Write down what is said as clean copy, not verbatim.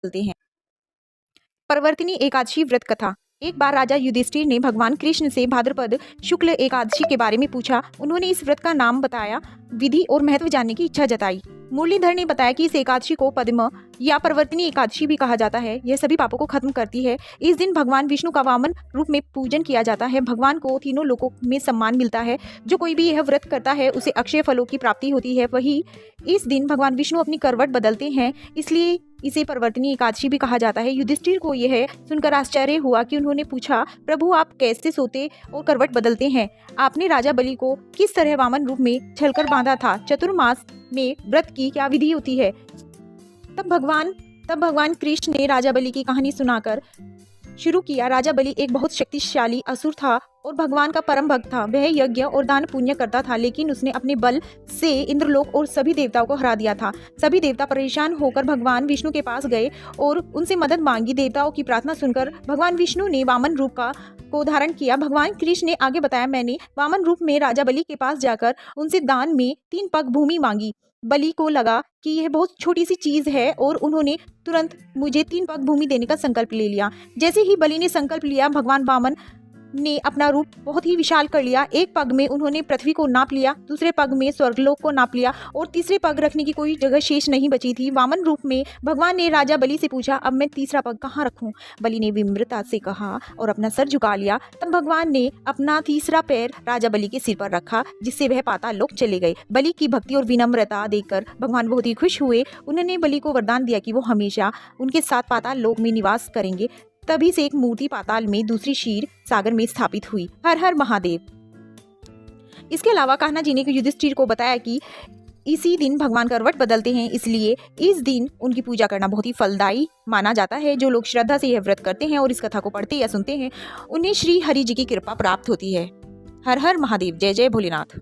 चलते हैं। परवर्तिनी एकादशी व्रत कथा। एक बार राजा युधिष्ठिर ने भगवान कृष्ण से भाद्रपद शुक्ल एकादशी के बारे में पूछा। उन्होंने इस व्रत का नाम बताया, विधि और महत्व जानने की इच्छा जताई। मुरलीधर ने बताया कि इस एकादशी को पद्म या परवर्तिनी एकादशी भी कहा जाता है। यह सभी पापों को खत्म करती है। इस दिन भगवान विष्णु का वामन रूप में पूजन किया जाता है। भगवान को तीनों लोकों में सम्मान मिलता है। जो कोई भी यह व्रत करता है उसे अक्षय फलों की प्राप्ति होती है। वही इस दिन भगवान विष्णु अपनी करवट बदलते हैं, इसलिए इसे परवर्तिनी एकादशी भी कहा जाता है। युधिष्ठिर को यह सुनकर आश्चर्य हुआ कि उन्होंने पूछा, प्रभु आप कैसे सोते और करवट बदलते हैं? आपने राजा बलि को किस तरह वामन रूप में छलकर बांधा था? चतुर्मास में व्रत की क्या विधि होती है? तब भगवान कृष्ण ने राजा बलि की कहानी सुनाकर शुरू किया। राजा बलि एक बहुत शक्तिशाली असुर था और भगवान का परम भक्त था। वह यज्ञ और दान पुण्य करता था, लेकिन उसने अपने बल से इंद्रलोक और सभी देवताओं को हरा दिया था। सभी देवता परेशान होकर भगवान विष्णु के पास गए और उनसे मदद मांगी। देवताओं की प्रार्थना सुनकर भगवान विष्णु ने वामन रूप को धारण किया। भगवान कृष्ण ने आगे बताया, मैंने वामन रूप में राजा बलि के पास जाकर उनसे दान में 3 पग भूमि मांगी। बलि को लगा कि यह बहुत छोटी सी चीज है और उन्होंने तुरंत मुझे 3 पग भूमि देने का संकल्प ले लिया। जैसे ही बलि ने संकल्प लिया, भगवान वामन ने अपना रूप बहुत ही विशाल कर लिया। एक पग में उन्होंने पृथ्वी को नाप लिया, दूसरे पग में स्वर्गलोक को नाप लिया और तीसरे पग रखने की कोई जगह शेष नहीं बची थी। वामन रूप में भगवान ने राजा बलि से पूछा, अब मैं तीसरा पग कहाँ रखूं? बलि ने विनम्रता से कहा और अपना सर झुका लिया। तब भगवान ने अपना तीसरा पैर राजा बलि के सिर पर रखा, जिससे वह पाताल लोक चले गए। बलि की भक्ति और विनम्रता देखकर भगवान बहुत ही खुश हुए। उन्होंने बलि को वरदान दिया कि वो हमेशा उनके साथ पाताल लोक में निवास करेंगे। तभी से एक मूर्ति पाताल में, दूसरी क्षीर सागर में स्थापित हुई। हर हर महादेव। इसके अलावा कान्हा जी ने युधिष्ठिर को बताया कि इसी दिन भगवान करवट बदलते हैं, इसलिए इस दिन उनकी पूजा करना बहुत ही फलदायी माना जाता है। जो लोग श्रद्धा से यह व्रत करते हैं और इस कथा को पढ़ते या सुनते हैं, उन्हें श्री हरि जी की कृपा प्राप्त होती है। हर हर महादेव। जय जय भोलेनाथ।